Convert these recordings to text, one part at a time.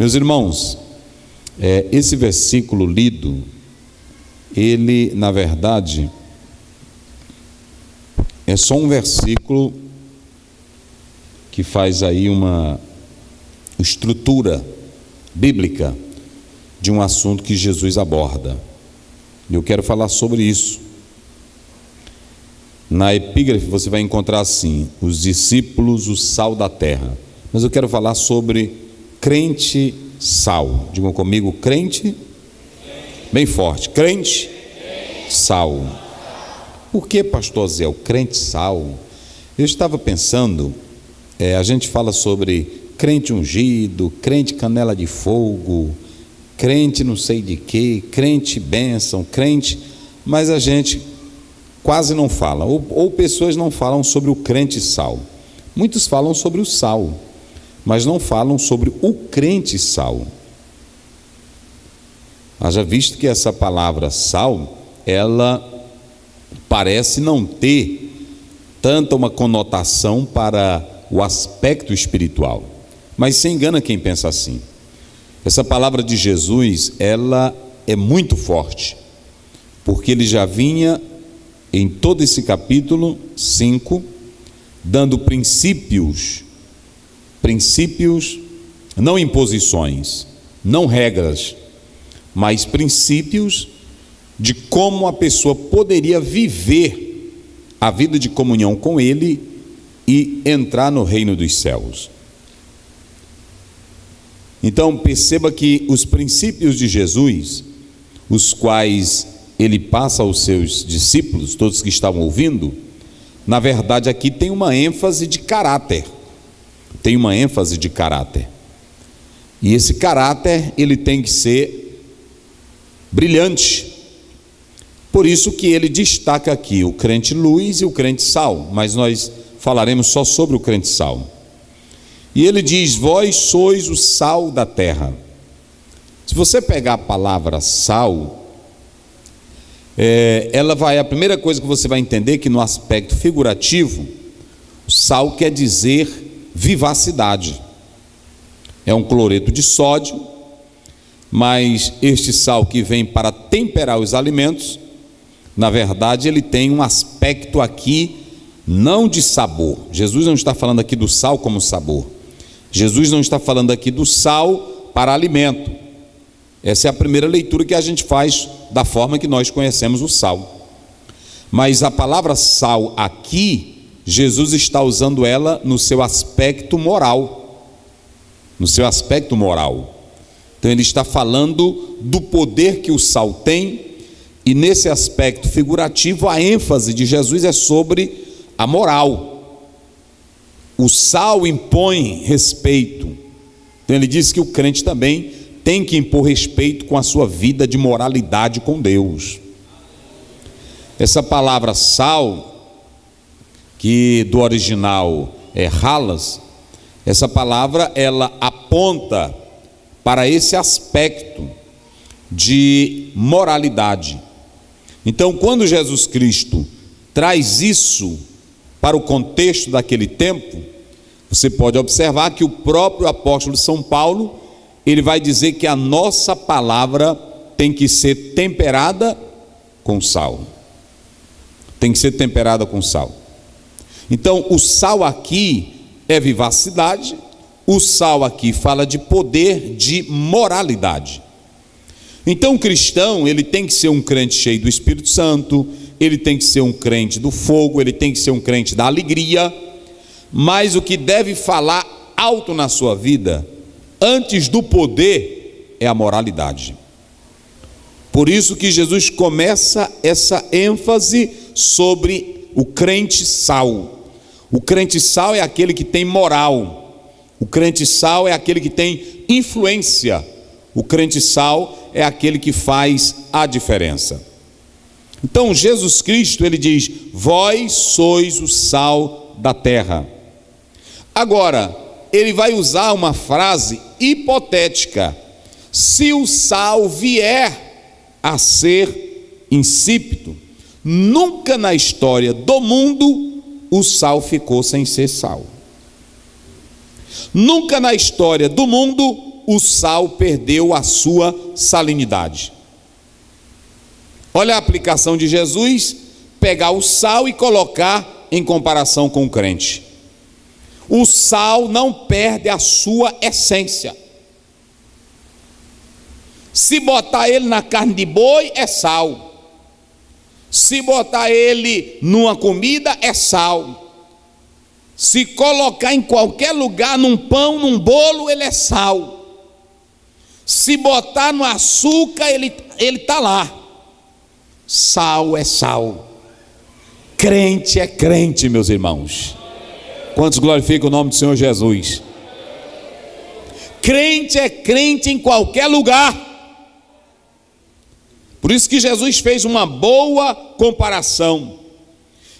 Meus irmãos, esse versículo lido, ele, na verdade, é só um versículo que faz aí uma estrutura bíblica de um assunto que Jesus aborda. E eu quero falar sobre isso. Na epígrafe você vai encontrar assim: os discípulos, o sal da terra. Mas eu quero falar sobre crente sal. Digam comigo, crente, bem forte, crente sal. Por que, pastor Zé, o crente sal? Eu estava pensando, a gente fala sobre crente ungido, crente canela de fogo, crente não sei de quê, crente bênção, crente, mas a gente quase não fala, ou pessoas não falam sobre o crente sal. Muitos falam sobre o sal, mas não falam sobre o crente sal. Haja visto que essa palavra sal, ela parece não ter tanta uma conotação para o aspecto espiritual, mas se engana quem pensa assim. Essa palavra de Jesus, ela é muito forte, porque ele já vinha em todo esse capítulo 5, dando princípios, não imposições, não regras, mas princípios de como a pessoa poderia viver a vida de comunhão com ele e entrar no reino dos céus. Então perceba que os princípios de Jesus, os quais ele passa aos seus discípulos, todos que estavam ouvindo, na verdade aqui tem uma ênfase de caráter. Tem uma ênfase de caráter. E esse caráter, ele tem que ser brilhante. Por isso que ele destaca aqui o crente luz e o crente sal, mas nós falaremos só sobre o crente sal. E ele diz: vós sois o sal da terra. Se você pegar a palavra sal, a primeira coisa que você vai entender é que no aspecto figurativo, o sal quer dizer vivacidade. É um cloreto de sódio, mas este sal que vem para temperar os alimentos, na verdade ele tem um aspecto aqui não de sabor. Jesus não está falando aqui do sal como sabor. Jesus não está falando aqui do sal para alimento. Essa é a primeira leitura que a gente faz da forma que nós conhecemos o sal. Mas a palavra sal aqui, Jesus está usando ela no seu aspecto moral. No seu aspecto moral. Então ele está falando do poder que o sal tem, e nesse aspecto figurativo a ênfase de Jesus é sobre a moral. O sal impõe respeito. Então ele diz que o crente também tem que impor respeito com a sua vida de moralidade com Deus. Essa palavra sal, que do original é halas, essa palavra ela aponta para esse aspecto de moralidade. Então, quando Jesus Cristo traz isso para o contexto daquele tempo, você pode observar que o próprio apóstolo São Paulo, ele vai dizer que a nossa palavra tem que ser temperada com sal. Tem que ser temperada com sal. Então, o sal aqui é vivacidade, o sal aqui fala de poder, de moralidade. Então o cristão, ele tem que ser um crente cheio do Espírito Santo, ele tem que ser um crente do fogo, ele tem que ser um crente da alegria, mas o que deve falar alto na sua vida, antes do poder, é a moralidade. Por isso que Jesus começa essa ênfase sobre o crente sal. O crente sal é aquele que tem moral, o crente sal é aquele que tem influência, o crente sal é aquele que faz a diferença. Então Jesus Cristo, ele diz: vós sois o sal da terra. Agora, ele vai usar uma frase hipotética: se o sal vier a ser insípido. Nunca na história do mundo o sal ficou sem ser sal. Nunca na história do mundo o sal perdeu a sua salinidade. Olha a aplicação de Jesus, pegar o sal e colocar em comparação com o crente. O sal não perde a sua essência. Se botar ele na carne de boi, é sal. Se botar ele numa comida, é sal. Se colocar em qualquer lugar, num pão, num bolo, ele é sal. Se botar no açúcar, ele está lá. Sal é sal. Crente é crente, meus irmãos. Quantos glorificam o nome do Senhor Jesus? Crente é crente em qualquer lugar. Por isso que Jesus fez uma boa comparação.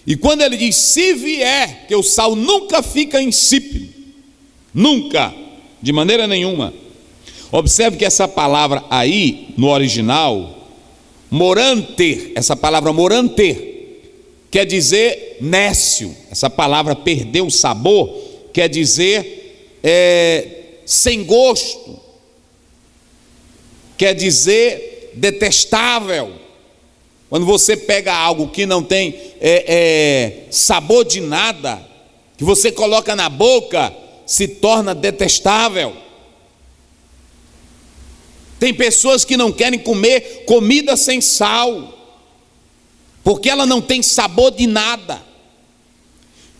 E quando ele diz, se vier, que o sal nunca fica insípido, nunca, de maneira nenhuma. Observe que essa palavra aí, no original, moranter, essa palavra moranter, quer dizer nécio. Essa palavra perdeu o sabor, quer dizer sem gosto, quer dizer detestável. Quando você pega algo que não tem sabor de nada, que você coloca na boca, se torna detestável. Tem pessoas que não querem comer comida sem sal, porque ela não tem sabor de nada.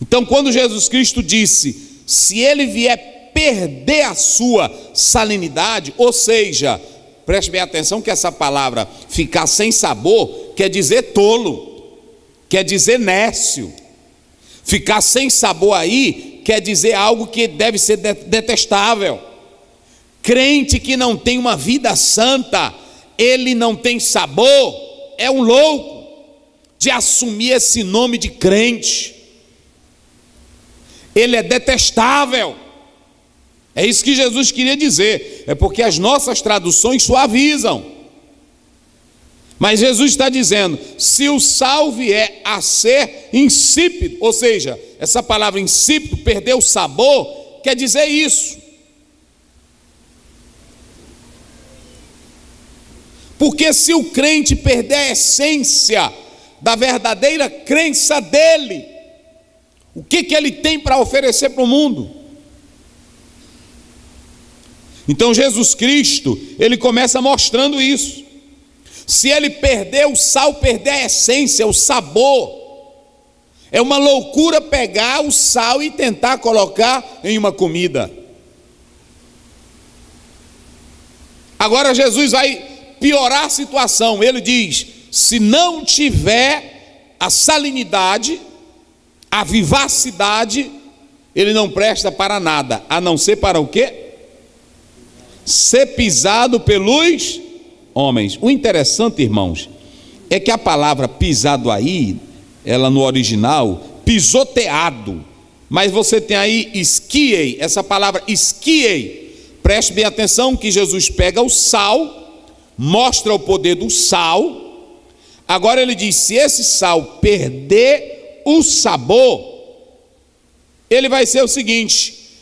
Então, quando Jesus Cristo disse, se ele vier perder a sua salinidade, ou seja, preste bem atenção que essa palavra ficar sem sabor quer dizer tolo, quer dizer nécio. Ficar sem sabor aí quer dizer algo que deve ser detestável. Crente que não tem uma vida santa, ele não tem sabor, é um louco de assumir esse nome de crente. Ele é detestável. É isso que Jesus queria dizer. É porque as nossas traduções suavizam. Mas Jesus está dizendo, se o sal vier a ser insípido, ou seja, essa palavra insípido, perder o sabor, quer dizer isso. Porque se o crente perder a essência da verdadeira crença dele, o que ele tem para oferecer para o mundo? Então Jesus Cristo, ele começa mostrando isso. Se ele perder o sal, perder a essência, o sabor, é uma loucura pegar o sal e tentar colocar em uma comida. Agora Jesus vai piorar a situação. Ele diz, se não tiver a salinidade, a vivacidade, ele não presta para nada, a não ser para o quê? Ser pisado pelos homens. O interessante, irmãos, é que a palavra pisado aí, ela no original, pisoteado, mas você tem aí esquiei, essa palavra esquiei. Preste bem atenção que Jesus pega o sal, mostra o poder do sal. Agora ele diz, se esse sal perder o sabor, ele vai ser o seguinte,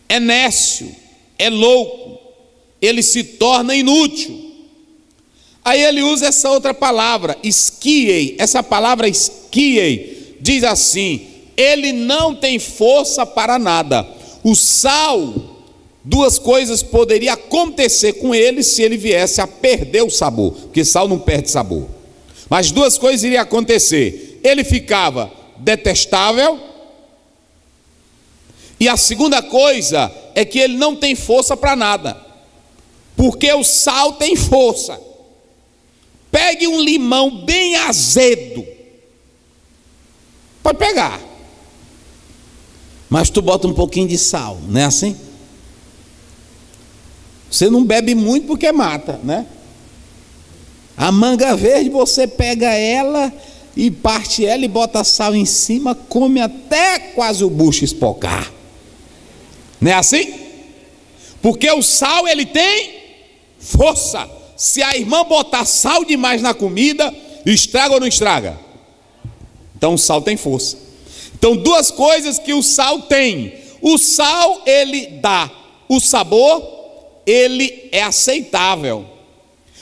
é nécio, é louco, ele se torna inútil. Aí ele usa essa outra palavra, esquiei. Essa palavra esquiei diz assim, ele não tem força para nada. O sal, duas coisas poderiam acontecer com ele se ele viesse a perder o sabor, porque sal não perde sabor. Mas duas coisas iriam acontecer, ele ficava detestável, e a segunda coisa é que ele não tem força para nada, porque o sal tem força. Pegue um limão bem azedo, pode pegar, mas tu bota um pouquinho de sal, não é assim? Você não bebe muito porque mata, né? A manga verde você pega ela e parte ela e bota sal em cima, come até quase o bucho espocar, não é assim? Porque o sal ele tem força. Se a irmã botar sal demais na comida, estraga ou não estraga? Então o sal tem força. Então duas coisas que o sal tem. O sal ele dá o sabor, ele é aceitável,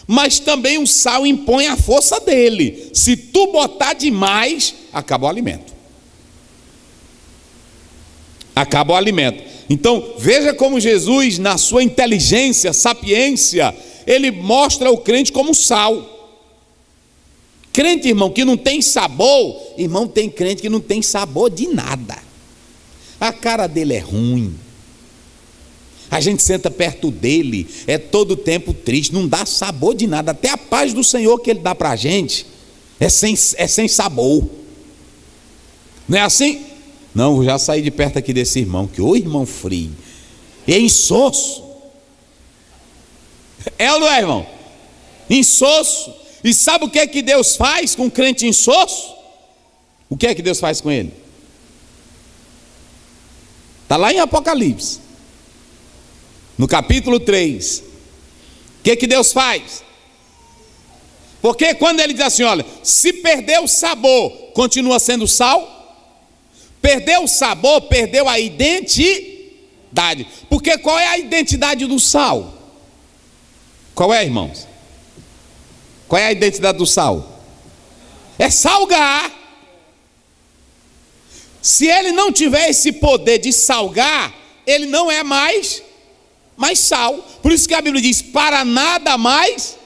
mas também o sal impõe a força dele. Se tu botar demais, acaba o alimento. Acaba o alimento. Então, veja como Jesus, na sua inteligência, sapiência, ele mostra o crente como sal. Crente, irmão, que não tem sabor, irmão, tem crente que não tem sabor de nada. A cara dele é ruim. A gente senta perto dele, é todo tempo triste, não dá sabor de nada. Até a paz do Senhor que ele dá para a gente é sem sabor. Não é assim? Não, eu já saí de perto aqui desse irmão, que ô irmão frio, é insosso. É ou não é, irmão? Insosso. E sabe o que é que Deus faz com o crente insosso? O que é que Deus faz com ele? Está lá em Apocalipse, no capítulo 3. O que é que Deus faz? Porque quando ele diz assim, olha, se perder o sabor, continua sendo sal? Perdeu o sabor, perdeu a identidade. Porque qual é a identidade do sal? Qual é, irmãos? Qual é a identidade do sal? É salgar. Se ele não tiver esse poder de salgar, ele não é mais sal. Por isso que a Bíblia diz, para nada mais,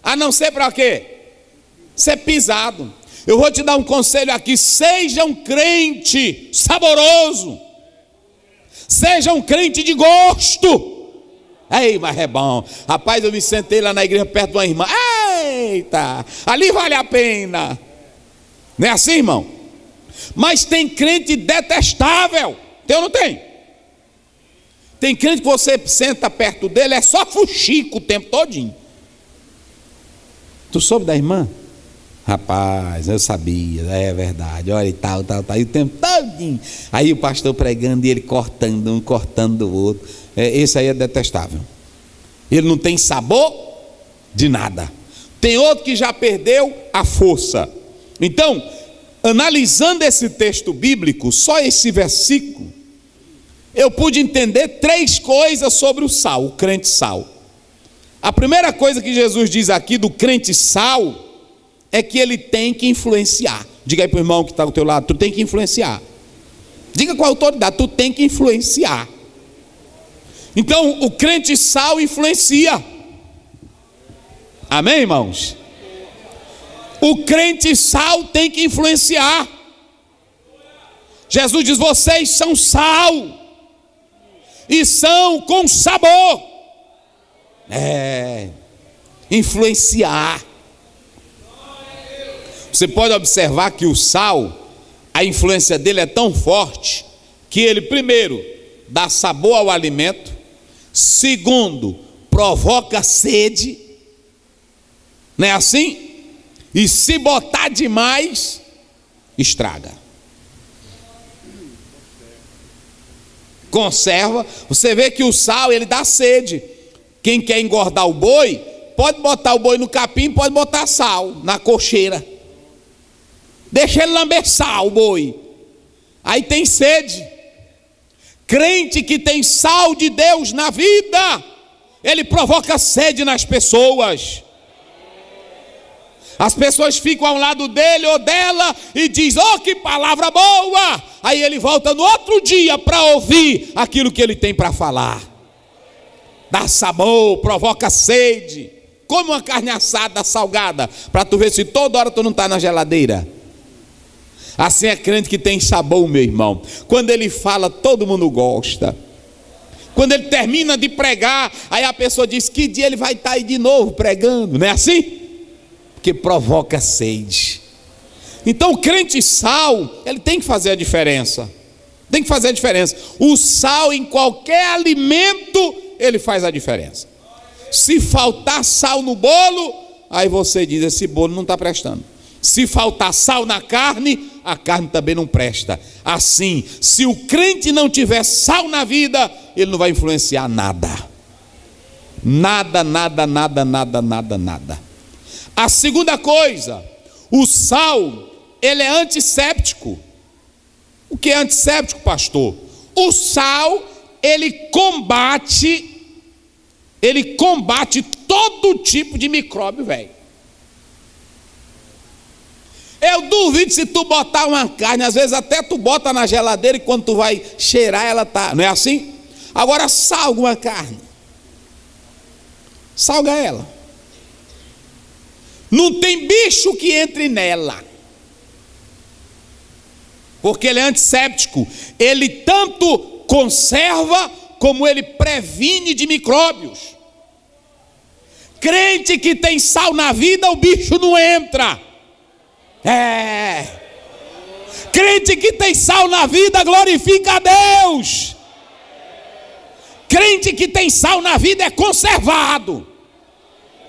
a não ser para quê? Ser pisado. Eu vou te dar um conselho aqui, seja um crente saboroso, seja um crente de gosto. Ei, mas é bom. Rapaz, eu me sentei lá na igreja perto de uma irmã. Eita, ali vale a pena. Não é assim, irmão? Mas tem crente detestável. Tem ou não tem? Tem crente que você senta perto dele, é só fuxico o tempo todinho. Tu soube da irmã? Rapaz, eu sabia, é verdade, olha e tal, e o tempo todinho. Aí o pastor pregando e ele cortando um, cortando do outro. Esse aí é detestável. Ele não tem sabor de nada. Tem outro que já perdeu a força. Então, analisando esse texto bíblico, só esse versículo, eu pude entender 3 coisas sobre o sal, o crente sal. A primeira coisa que Jesus diz aqui do crente sal é que ele tem que influenciar. Diga aí para o irmão que está ao teu lado, tu tem que influenciar. Diga com a autoridade, tu tem que influenciar. Então, o crente sal influencia. Amém, irmãos? O crente sal tem que influenciar. Jesus diz, vocês são sal e são com sabor. Influenciar. Você pode observar que o sal, a influência dele é tão forte, que ele, primeiro, dá sabor ao alimento, segundo, provoca sede, não é assim? E se botar demais, estraga. Conserva. Você vê que o sal, ele dá sede. Quem quer engordar o boi, pode botar o boi no capim, pode botar sal na cocheira. Deixa ele lamber sal, o boi. Aí tem sede. Crente que tem sal de Deus na vida, ele provoca sede nas pessoas. As pessoas ficam ao lado dele ou dela e diz, oh, que palavra boa. Aí ele volta no outro dia para ouvir aquilo que ele tem para falar. Dá sabor, provoca sede. Come uma carne assada, salgada, para tu ver se toda hora tu não está na geladeira. Assim é crente que tem sabor, meu irmão. Quando ele fala, todo mundo gosta. Quando ele termina de pregar, aí a pessoa diz, que dia ele vai estar aí de novo pregando, não é assim? Porque provoca sede. Então o crente sal, ele tem que fazer a diferença. Tem que fazer a diferença. O sal em qualquer alimento, ele faz a diferença. Se faltar sal no bolo, aí você diz, esse bolo não está prestando. Se faltar sal na carne, a carne também não presta. Assim, se o crente não tiver sal na vida, ele não vai influenciar nada. Nada, nada, nada, nada, nada, nada. A segunda coisa, o sal, ele é antisséptico. O que é antisséptico, pastor? O sal, ele combate ele combate todo tipo de micróbio, velho. Eu duvido se tu botar uma carne, às vezes até tu bota na geladeira e quando tu vai cheirar ela tá, não é assim? Agora salga uma carne, salga ela, não tem bicho que entre nela, porque ele é antisséptico, ele tanto conserva como ele previne de micróbios. Crente que tem sal na vida, o bicho não entra. Crente que tem sal na vida glorifica a Deus. Crente que tem sal na vida é conservado.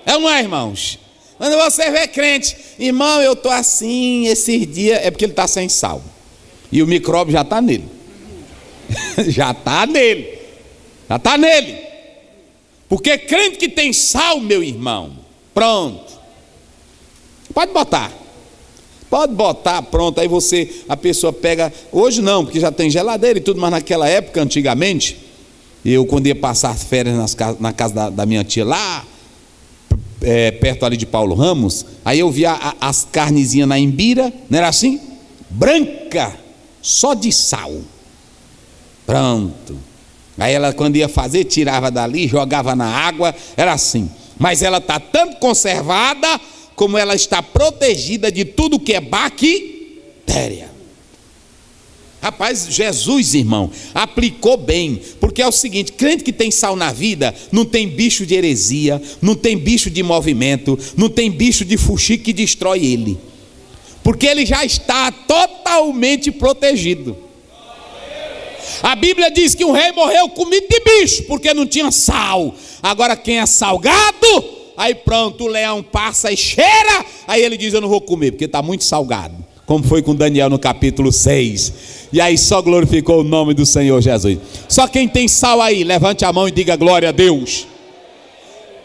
É ou não é, irmãos? Quando você vê crente, irmão, eu estou assim esses dias, é porque ele está sem sal. E o micróbio já está nele. Já está nele. Já está nele. Porque crente que tem sal, meu irmão, pronto. Pode botar. Pode botar, pronto, aí a pessoa pega, hoje não, porque já tem geladeira e tudo, mas naquela época, antigamente, eu quando ia passar férias na casa da minha tia lá, perto ali de Paulo Ramos, aí eu via as carnezinhas na embira, não era assim? Branca, só de sal, pronto, aí ela quando ia fazer, tirava dali, jogava na água, era assim, mas ela está tanto conservada, como ela está protegida de tudo que é bactéria. Rapaz, Jesus, irmão, aplicou bem, porque é o seguinte, crente que tem sal na vida, não tem bicho de heresia, não tem bicho de movimento, não tem bicho de fuxico que destrói ele, porque ele já está totalmente protegido. A Bíblia diz que um rei morreu comido de bicho, porque não tinha sal. Agora quem é salgado, aí pronto, o leão passa e cheira, aí ele diz, eu não vou comer, porque está muito salgado, como foi com Daniel no capítulo 6, e aí só glorificou o nome do Senhor Jesus. Só quem tem sal aí, levante a mão e diga glória a Deus.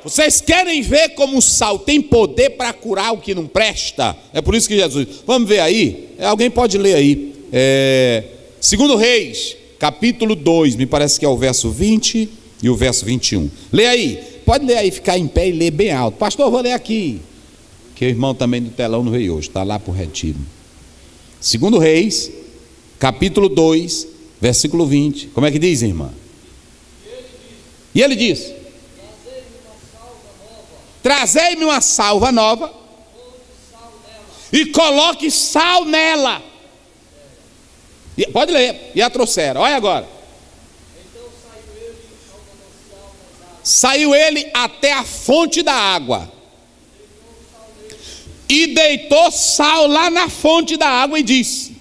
Vocês querem ver como o sal tem poder para curar o que não presta? É por isso que Jesus, vamos ver aí, alguém pode ler aí, 2 Reis, capítulo 2, me parece que é o verso 20 e o verso 21, lê aí. Pode ler aí, ficar em pé e ler bem alto. Pastor, eu vou ler aqui. Que o irmão também do telão não veio hoje, está lá para o retiro. 2 Reis, capítulo 2, versículo 20. Como é que diz, irmã? E ele diz: trazei-me uma salva nova e coloque sal nela. Pode ler. E a trouxeram. Olha agora. Saiu ele até a fonte da água e deitou sal lá na fonte da água e disse: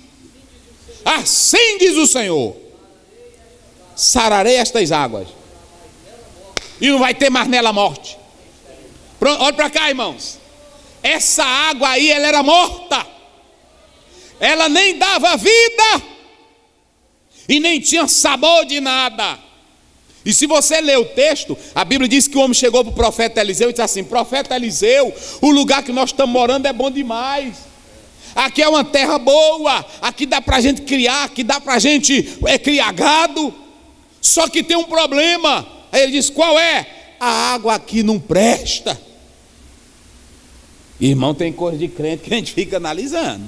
assim diz o Senhor, sararei estas águas e não vai ter mais nela morte. Pronto, olha para cá, irmãos, essa água aí, ela era morta, ela nem dava vida e nem tinha sabor de nada. E se você ler o texto, a Bíblia diz que o homem chegou para o profeta Eliseu e disse assim: profeta Eliseu, o lugar que nós estamos morando é bom demais, aqui é uma terra boa, aqui dá para a gente criar, aqui dá para a gente criar gado, só que tem um problema. Aí ele diz: qual é? A água aqui não presta. Irmão, tem coisa de crente que a gente fica analisando.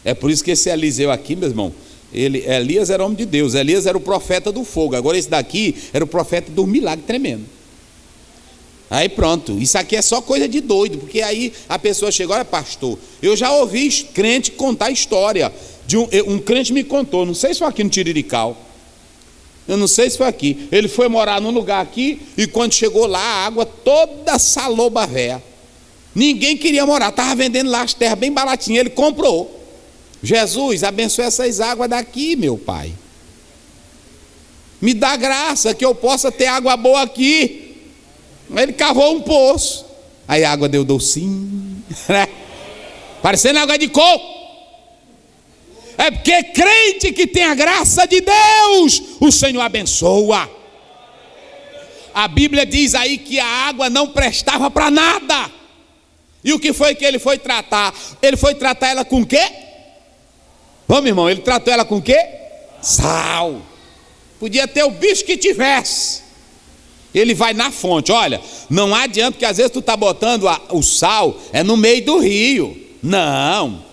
É por isso que esse Eliseu aqui, meu irmão, Elias era homem de Deus, Elias era o profeta do fogo, agora esse daqui era o profeta do milagre tremendo. Aí pronto, isso aqui é só coisa de doido, porque aí a pessoa chega: olha pastor, eu já ouvi crente contar história, um crente me contou, não sei se foi aqui no Tirirical, eu não sei se foi aqui, ele foi morar num lugar aqui, e quando chegou lá a água toda saloba véia, ninguém queria morar, estava vendendo lá as terras bem baratinhas, ele comprou. Jesus, abençoe essas águas daqui, meu pai, me dá graça que eu possa ter água boa aqui. Ele cavou um poço, aí a água deu docinho, né? Parecendo água de coco. É porque crente que tem a graça de Deus, o Senhor abençoa. A Bíblia diz aí que a água não prestava para nada. E o que foi que ele foi tratar? Ele foi tratar ela com o quê? Vamos, irmão, ele tratou ela com o quê? Sal. Podia ter o bicho que tivesse, Ele vai na fonte. Olha, não adianta, que às vezes tu está botando o sal no meio do rio. Não.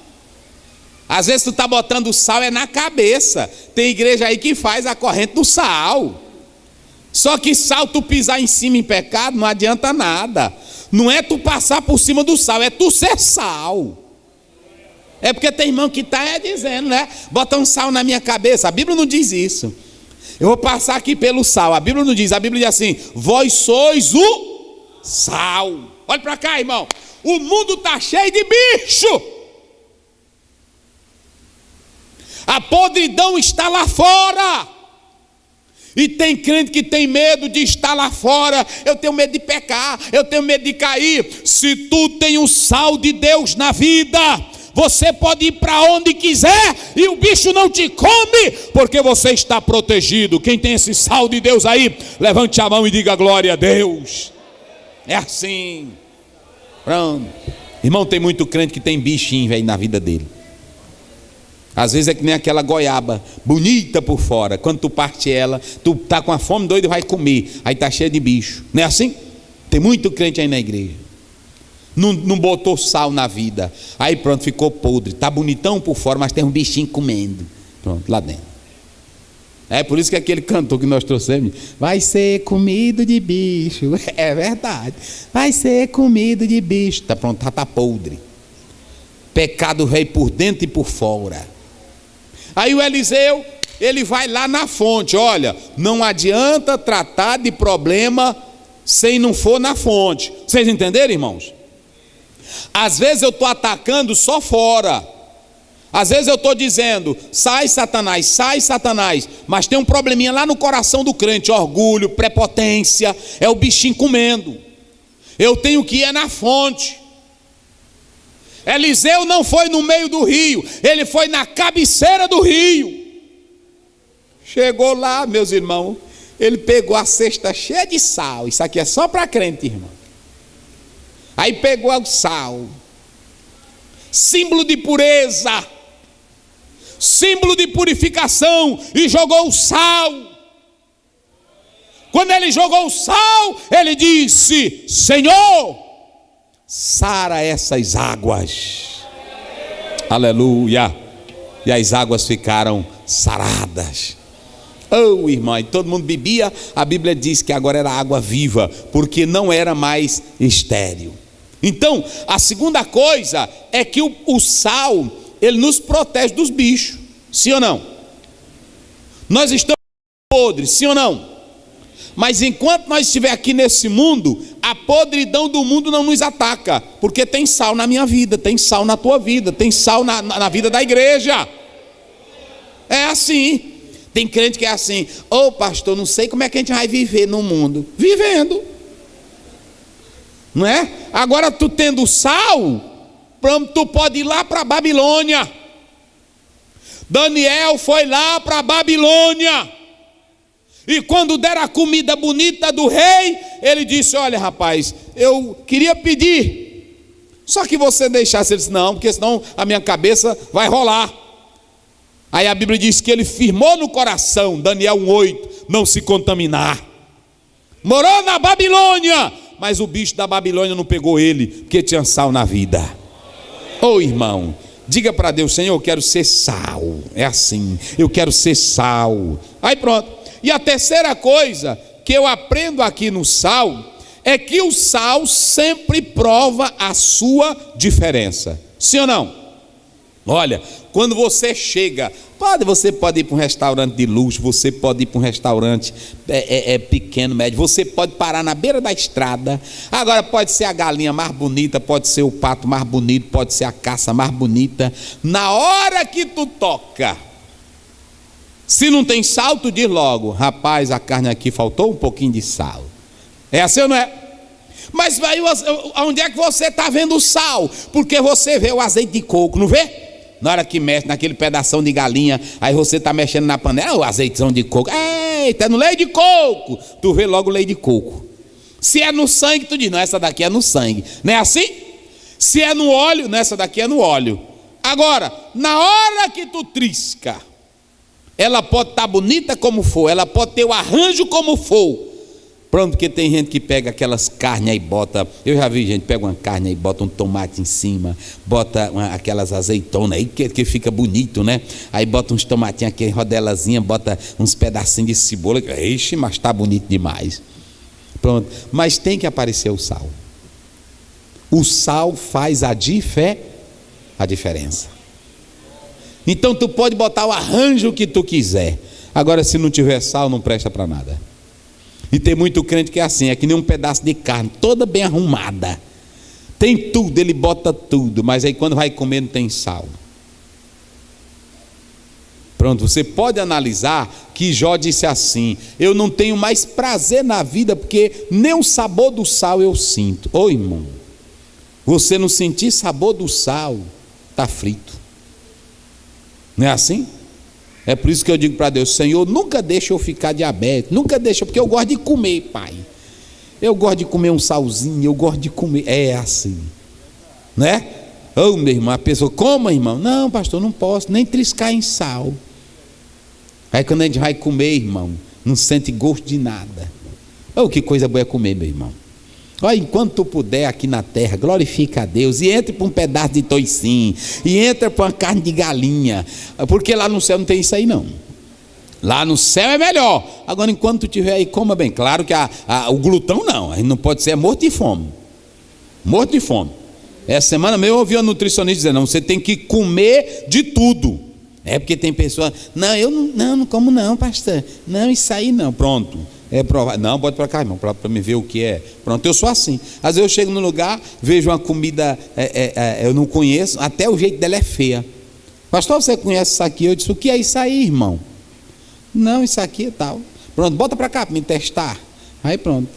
Às vezes tu está botando o sal na cabeça. Tem igreja aí que faz a corrente do sal. Só que sal, tu pisar em cima em pecado, não adianta nada. Não é tu passar por cima do sal, é tu ser sal. É porque tem irmão que está dizendo, né? Bota um sal na minha cabeça. A Bíblia não diz isso. Eu vou passar aqui pelo sal. A Bíblia não diz. A Bíblia diz assim: vós sois o sal. Olha para cá, irmão. O mundo está cheio de bicho. A podridão está lá fora. E tem crente que tem medo de estar lá fora. Eu tenho medo de pecar, eu tenho medo de cair. Se tu tem o sal de Deus na vida, você pode ir para onde quiser e o bicho não te come, porque você está protegido. Quem tem esse sal de Deus aí, levante a mão e diga glória a Deus. É assim. Pronto. Irmão, tem muito crente que tem bichinho, velho, na vida dele. Às vezes é que nem aquela goiaba, bonita por fora. Quando tu parte ela, tu tá com a fome doida e vai comer. Aí tá cheio de bicho. Não é assim? Tem muito crente aí na igreja. Não botou sal na vida. Aí pronto, ficou podre. Tá bonitão por fora, mas tem um bichinho comendo. Pronto, lá dentro. É por isso que aquele cantor que nós trouxemos, vai ser comido de bicho. É verdade. Vai ser comido de bicho. Tá pronto, tá podre. Pecado veio por dentro e por fora. Aí o Eliseu, ele vai lá na fonte. Olha, não adianta tratar de problema sem não for na fonte. Vocês entenderam, irmãos? Às vezes eu estou atacando só fora. Às vezes eu estou dizendo, sai Satanás, mas tem um probleminha lá no coração do crente, orgulho, prepotência, é o bichinho comendo. Eu tenho que ir na fonte. Eliseu não foi no meio do rio, ele foi na cabeceira do rio. Chegou lá, meus irmãos, ele pegou a cesta cheia de sal. Isso aqui é só para crente, irmão. Aí pegou o sal, símbolo de pureza, símbolo de purificação, e jogou o sal. Quando ele jogou o sal, ele disse: Senhor, sara essas águas. Aleluia. E as águas ficaram saradas. Oh, irmão, e todo mundo bebia. A Bíblia diz que agora era água viva, porque não era mais estéril. Então, a segunda coisa é que o sal, ele nos protege dos bichos. Sim ou não? Nós estamos podres, sim ou não? Mas enquanto nós estivermos aqui nesse mundo, a podridão do mundo não nos ataca, porque tem sal na minha vida, tem sal na tua vida, tem sal na vida da igreja. É assim. Tem crente que é assim: ô pastor, não sei como é que a gente vai viver no mundo. Vivendo, não é? Agora tu tendo sal, tu pode ir lá para a Babilônia. Daniel foi lá para a Babilônia. E quando deram a comida bonita do rei, ele disse: olha, rapaz, eu queria pedir, só que você deixasse. Ele disse: não, porque senão a minha cabeça vai rolar. Aí a Bíblia diz que ele firmou no coração, Daniel 1:8, não se contaminar. Morou na Babilônia, mas o bicho da Babilônia não pegou ele, porque tinha sal na vida. Ô irmão, diga para Deus: Senhor, eu quero ser sal. É assim, eu quero ser sal. Aí pronto. E a terceira coisa que eu aprendo aqui no sal é que o sal sempre prova a sua diferença. Sim ou não? Olha, quando você chega, você pode ir para um restaurante de luxo, você pode ir para um restaurante pequeno, médio, você pode parar na beira da estrada. Agora pode ser a galinha mais bonita, pode ser o pato mais bonito, pode ser a caça mais bonita. Na hora que tu toca, se não tem sal, tu diz logo: rapaz, a carne aqui faltou um pouquinho de sal. É assim ou não é? Mas aí, onde é que você está vendo o sal? Porque você vê o azeite de coco, não vê? Na hora que mexe naquele pedação de galinha, aí você está mexendo na panela, o azeitão de coco. Eita, é no leite de coco. Tu vê logo o leite de coco. Se é no sangue, tu diz: não, essa daqui é no sangue. Não é assim? Se é no óleo, não, essa daqui é no óleo. Agora, na hora que tu trisca, ela pode estar bonita como for, ela pode ter o arranjo como for, Pronto, porque tem gente que pega aquelas carnes aí, bota. Eu já vi gente pega uma carne aí, bota um tomate em cima, bota aquelas azeitonas aí que fica bonito, né? Aí bota uns tomatinhos aqui, rodelazinha, bota uns pedacinhos de cebola. Ixi, mas está bonito demais. Pronto, mas tem que aparecer o sal. O sal faz a diferença. Então tu pode botar o arranjo que tu quiser. Agora, se não tiver sal, não presta para nada. E tem muito crente que é assim, é que nem um pedaço de carne, toda bem arrumada. Tem tudo, ele bota tudo, mas aí quando vai comer não tem sal. Pronto, você pode analisar que Jó disse assim: eu não tenho mais prazer na vida, porque nem o sabor do sal eu sinto. Ô irmão, você não sentir sabor do sal, está frito. Não é assim? É por isso que eu digo para Deus: Senhor, nunca deixa eu ficar diabético, nunca deixa, porque eu gosto de comer, Pai. Eu gosto de comer um salzinho, eu gosto de comer. É assim, né? Ô meu irmão, a pessoa, coma, irmão. Não, pastor, não posso nem triscar em sal. Aí quando a gente vai comer, irmão, não sente gosto de nada. Oh, que coisa boa é comer, meu irmão. Olha, enquanto tu puder aqui na terra, glorifica a Deus, e entre para um pedaço de toicinho, e entra para uma carne de galinha, porque lá no céu não tem isso aí não. Lá no céu é melhor. Agora, enquanto tu estiver aí, coma bem. Claro que o glutão não, a gente não pode ser morto de fome. Morto de fome. Essa semana mesmo eu ouvi uma nutricionista dizendo: não, você tem que comer de tudo. É porque tem pessoas, não, eu não como não, pastor. Não, isso aí não, pronto. É provável. Não, bota para cá, irmão, para me ver o que é. Pronto, eu sou assim. Às vezes eu chego no lugar, vejo uma comida, eu não conheço, até o jeito dela é feia. Pastor, você conhece isso aqui? Eu disse: o que é isso aí, irmão? Não, isso aqui é tal. Pronto, bota para cá para me testar. Aí pronto.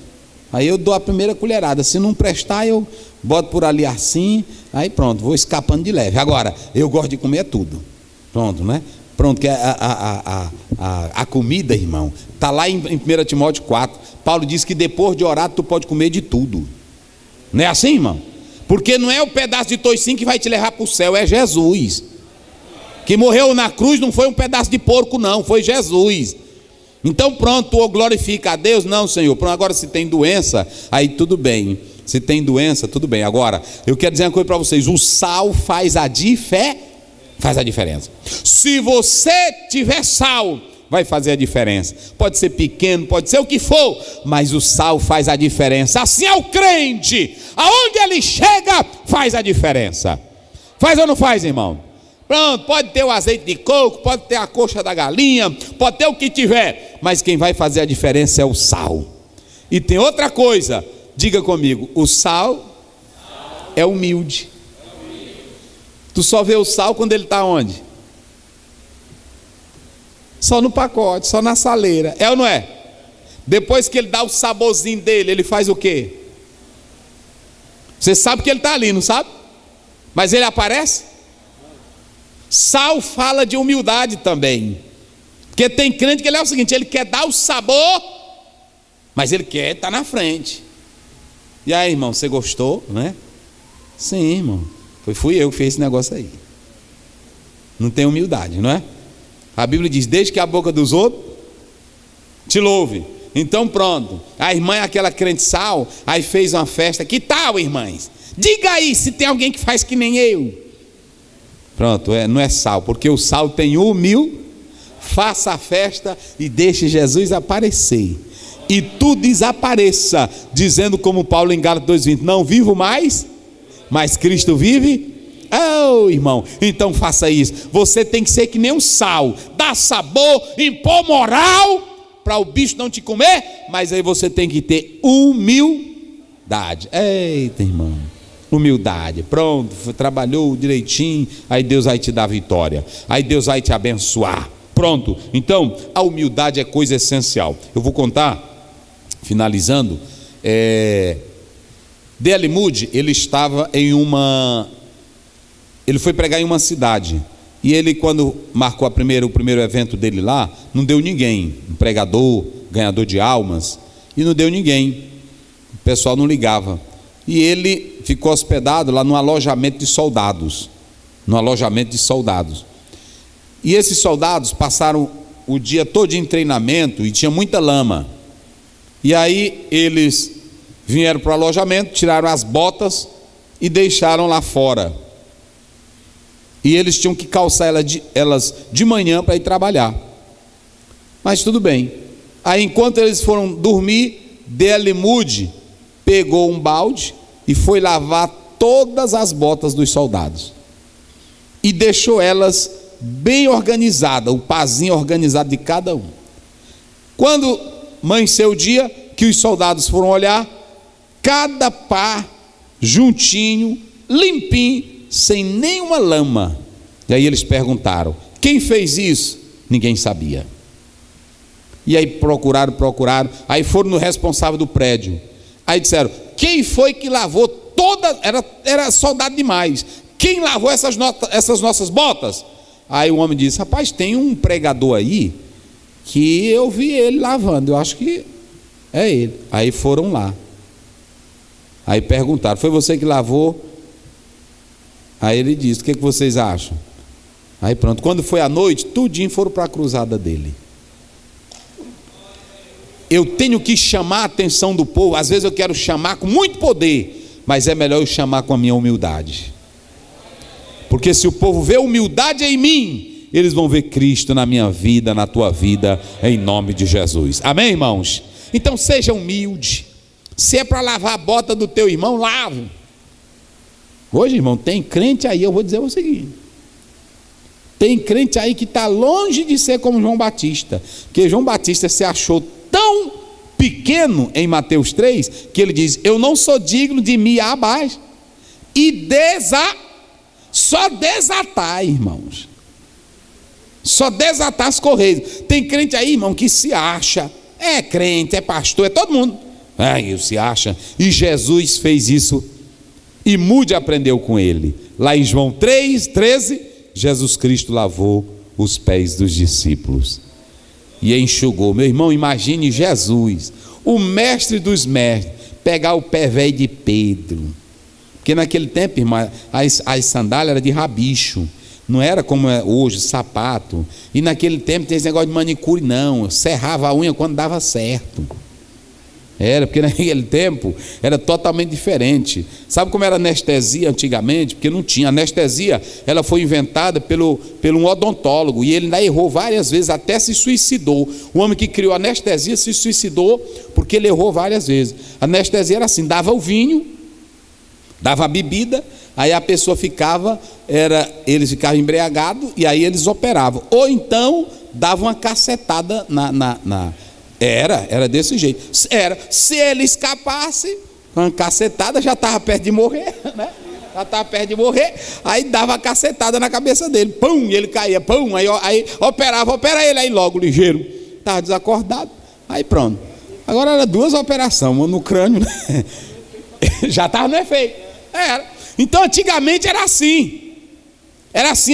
Aí eu dou a primeira colherada. Se não prestar, eu boto por ali assim. Aí pronto, vou escapando de leve. Agora, eu gosto de comer tudo. Pronto, né? Pronto, que a comida, irmão, está lá em 1 Timóteo 4. Paulo diz que depois de orar tu pode comer de tudo. Não é assim, irmão? Porque não é o pedaço de toicinho que vai te levar para o céu, é Jesus. Que morreu na cruz não foi um pedaço de porco não, foi Jesus. Então pronto, ou glorifica a Deus. Não, Senhor, pronto, agora se tem doença, aí tudo bem. Se tem doença, tudo bem. Agora, eu quero dizer uma coisa para vocês: o sal faz a diferença. Se você tiver sal, vai fazer a diferença. Pode ser pequeno, pode ser o que for, mas o sal faz a diferença. Assim é o crente, aonde ele chega, faz a diferença. Faz ou não faz, irmão? Pronto, pode ter o azeite de coco, pode ter a coxa da galinha, pode ter o que tiver, mas quem vai fazer a diferença é o sal. E tem outra coisa, diga comigo: o sal é humilde. Tu só vê o sal quando ele está onde? Só no pacote, só na saleira. É ou não é? Depois que ele dá o saborzinho dele, ele faz o quê? Você sabe que ele está ali, não sabe? Mas ele aparece? Sal fala de humildade também. Porque tem crente que ele é o seguinte: ele quer dar o sabor, mas ele quer estar na frente. E aí, irmão, você gostou, né? Sim, irmão. Fui eu que fiz esse negócio aí. Não tem humildade, não é? A Bíblia diz: desde que a boca dos outros te louve. Então pronto, a irmã é aquela crente sal, aí fez uma festa. Que tal, irmãs? Diga aí se tem alguém que faz que nem eu. Pronto, não é sal, porque o sal tem faça a festa e deixe Jesus aparecer. E tu desapareça, dizendo como Paulo em Gálatas 2:20: não vivo mais, mas Cristo vive. Oh, irmão, então faça isso. Você tem que ser que nem um sal, dar sabor, impor moral, para o bicho não te comer. Mas aí você tem que ter humildade. Eita, irmão, humildade. Pronto, trabalhou direitinho, aí Deus vai te dar vitória, aí Deus vai te abençoar. Pronto, então a humildade é coisa essencial. Eu vou contar, finalizando. D.L. Moody, ele estava ele foi pregar em uma cidade, e ele, quando marcou o primeiro evento dele lá, não deu ninguém, um pregador, ganhador de almas, e não deu ninguém, o pessoal não ligava, e ele ficou hospedado lá no alojamento de soldados, e esses soldados passaram o dia todo em treinamento, e tinha muita lama, E aí eles vieram para o alojamento, tiraram as botas e deixaram lá fora. E eles tinham que calçar elas de manhã para ir trabalhar. Mas tudo bem. Aí enquanto eles foram dormir, Delimude pegou um balde e foi lavar todas as botas dos soldados. E deixou elas bem organizadas, o pazinho organizado de cada um. Quando amanheceu o dia, que os soldados foram olhar, cada par juntinho, limpinho, sem nenhuma lama. E aí eles perguntaram: quem fez isso? Ninguém sabia. E aí procuraram, aí foram no responsável do prédio. Aí disseram: quem foi que lavou todas? Era soldado demais. Quem lavou essas nossas botas? Aí o homem disse: rapaz, tem um pregador aí que eu vi ele lavando, eu acho que é ele. Aí foram lá. Aí perguntaram: foi você que lavou? Aí ele disse: o que vocês acham? Aí pronto, quando foi à noite, tudinho foram para a cruzada dele. Eu tenho que chamar a atenção do povo. Às vezes eu quero chamar com muito poder, mas é melhor eu chamar com a minha humildade. Porque se o povo vê humildade em mim, eles vão ver Cristo na minha vida, na tua vida, em nome de Jesus. Amém, irmãos? Então seja humilde. Se é para lavar a bota do teu irmão, lava. Hoje, irmão, tem crente aí, eu vou dizer o seguinte: tem crente aí que está longe de ser como João Batista, porque João Batista se achou tão pequeno em Mateus 3, que ele diz: eu não sou digno de me abaixo, e só desatar, irmãos, só desatar as correias. Tem crente aí, irmão, que se acha, é crente, é pastor, é todo mundo, se acha, e Jesus fez isso, e Mude aprendeu com ele. Lá em João 3,13, Jesus Cristo lavou os pés dos discípulos e enxugou. Meu irmão, imagine Jesus, o mestre dos mestres, pegar o pé velho de Pedro, porque naquele tempo, irmão, as sandálias eram de rabicho, não era como é hoje, sapato. E naquele tempo tem esse negócio de manicure, não, serrava a unha quando dava certo. Era, porque naquele tempo era totalmente diferente. Sabe como era anestesia antigamente? Porque não tinha. Anestesia, ela foi inventada pelo um odontólogo, e ele ainda errou várias vezes, até se suicidou. O homem que criou a anestesia se suicidou porque ele errou várias vezes. A anestesia era assim: dava o vinho, dava a bebida, aí a pessoa eles ficavam embriagados, e aí eles operavam. Ou então dava uma cacetada Era desse jeito. Se ele escapasse, uma cacetada, já estava perto de morrer, né? Já estava perto de morrer. Aí dava a cacetada na cabeça dele, pum, e ele caía, pum, aí opera ele, aí logo ligeiro, estava desacordado, aí pronto. Agora era 2 operações, uma no crânio, né? Já estava no efeito. Era. Então antigamente era assim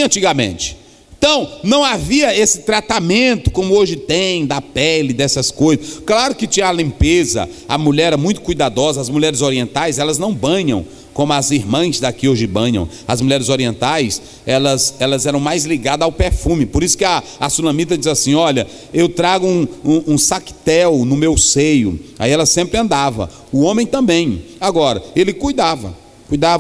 antigamente. Então, não havia esse tratamento como hoje tem, da pele, dessas coisas. Claro que tinha a limpeza, a mulher era muito cuidadosa. As mulheres orientais, elas não banham como as irmãs daqui hoje banham. As mulheres orientais, elas eram mais ligadas ao perfume. Por isso que a sulamita diz assim: olha, eu trago um sactel no meu seio. Aí ela sempre andava. O homem também. Agora, ele cuidava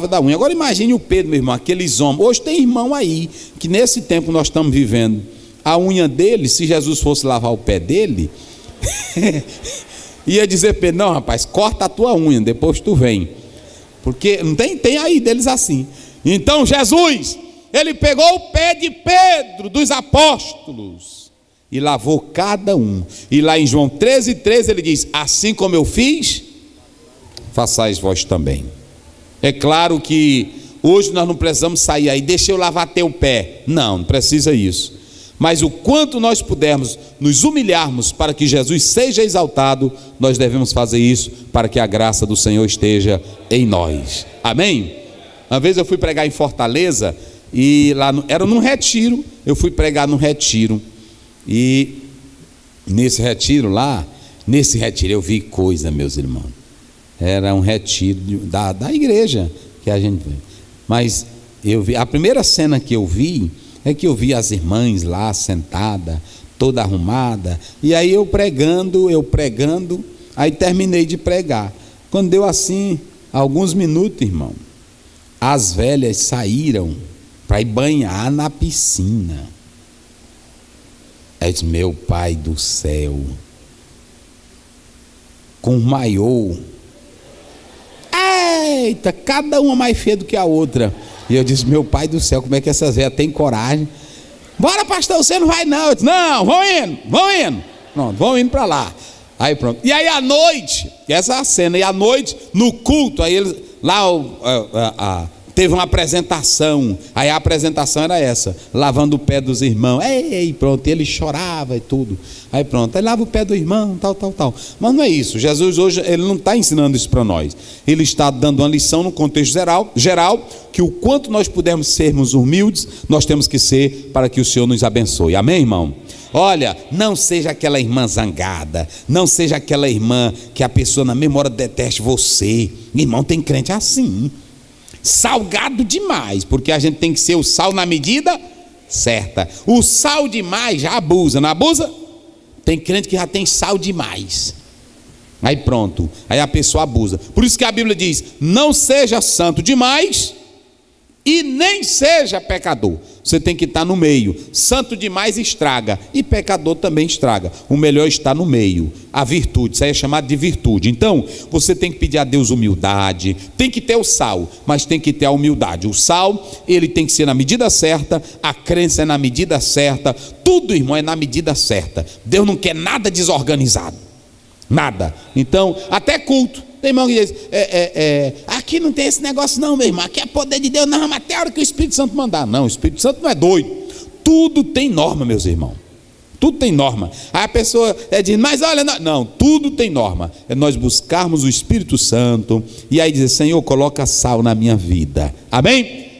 da unha. Agora imagine o Pedro, meu irmão, aqueles homens. Hoje tem irmão aí, que nesse tempo nós estamos vivendo, a unha dele, se Jesus fosse lavar o pé dele, ia dizer: Pedro, não rapaz, corta a tua unha, depois tu vem. Porque não tem aí deles assim. Então Jesus, ele pegou o pé de Pedro, dos apóstolos, e lavou cada um. E lá em João 13,13 ele diz: assim como eu fiz, façais vós também. É claro que hoje nós não precisamos sair aí: deixa eu lavar teu pé. Não precisa isso. Mas o quanto nós pudermos nos humilharmos para que Jesus seja exaltado, nós devemos fazer isso para que a graça do Senhor esteja em nós. Amém? Uma vez eu fui pregar em Fortaleza, e lá era num retiro. Eu fui pregar num retiro, e nesse retiro eu vi coisa, meus irmãos. Era um retiro da igreja que a gente vê. Mas eu vi, a primeira cena que eu vi é que eu vi as irmãs lá sentada, toda arrumada, e aí eu pregando, Aí terminei de pregar. Quando deu assim, alguns minutos, irmão, as velhas saíram para ir banhar na piscina. Eu disse, meu pai do céu, com maiô. Eita, cada uma mais feia do que a outra. E eu disse, meu pai do céu, como é que essas velhas têm coragem? Bora, pastor, você não vai não. Eu disse, não, vão indo. Pronto, vão indo para lá. Aí pronto. E aí à noite, essa é a cena, e à noite, no culto, aí eles, lá teve uma apresentação. Aí a apresentação era essa, lavando o pé dos irmãos. Ei, pronto, ele chorava e tudo. Aí pronto, aí lava o pé do irmão, tal. Mas não é isso, Jesus hoje, ele não está ensinando isso para nós. Ele está dando uma lição no contexto geral, que o quanto nós pudermos sermos humildes, nós temos que ser para que o Senhor nos abençoe. Amém, irmão? Olha, não seja aquela irmã zangada, não seja aquela irmã que a pessoa na mesma hora deteste você. Irmão, tem crente assim, salgado demais, porque a gente tem que ser o sal na medida certa. O sal demais já abusa, não abusa? Tem crente que já tem sal demais. Aí pronto, aí a pessoa abusa. Por isso que a Bíblia diz, não seja santo demais e nem seja pecador. Você tem que estar no meio. Santo demais estraga, e pecador também estraga. O melhor está no meio. A virtude, isso aí é chamado de virtude. Então, você tem que pedir a Deus humildade. Tem que ter o sal, mas tem que ter a humildade. O sal, ele tem que ser na medida certa. A crença é na medida certa. Tudo, irmão, é na medida certa. Deus não quer nada desorganizado. Nada. Então, até culto. Tem irmão que diz, aqui não tem esse negócio não, meu irmão, aqui é poder de Deus, não, mas até a hora que o Espírito Santo mandar. Não, o Espírito Santo não é doido. Tudo tem norma, meus irmãos. Tudo tem norma. Aí a pessoa diz, mas olha, não, tudo tem norma. É nós buscarmos o Espírito Santo, e aí dizer, Senhor, coloca sal na minha vida. Amém?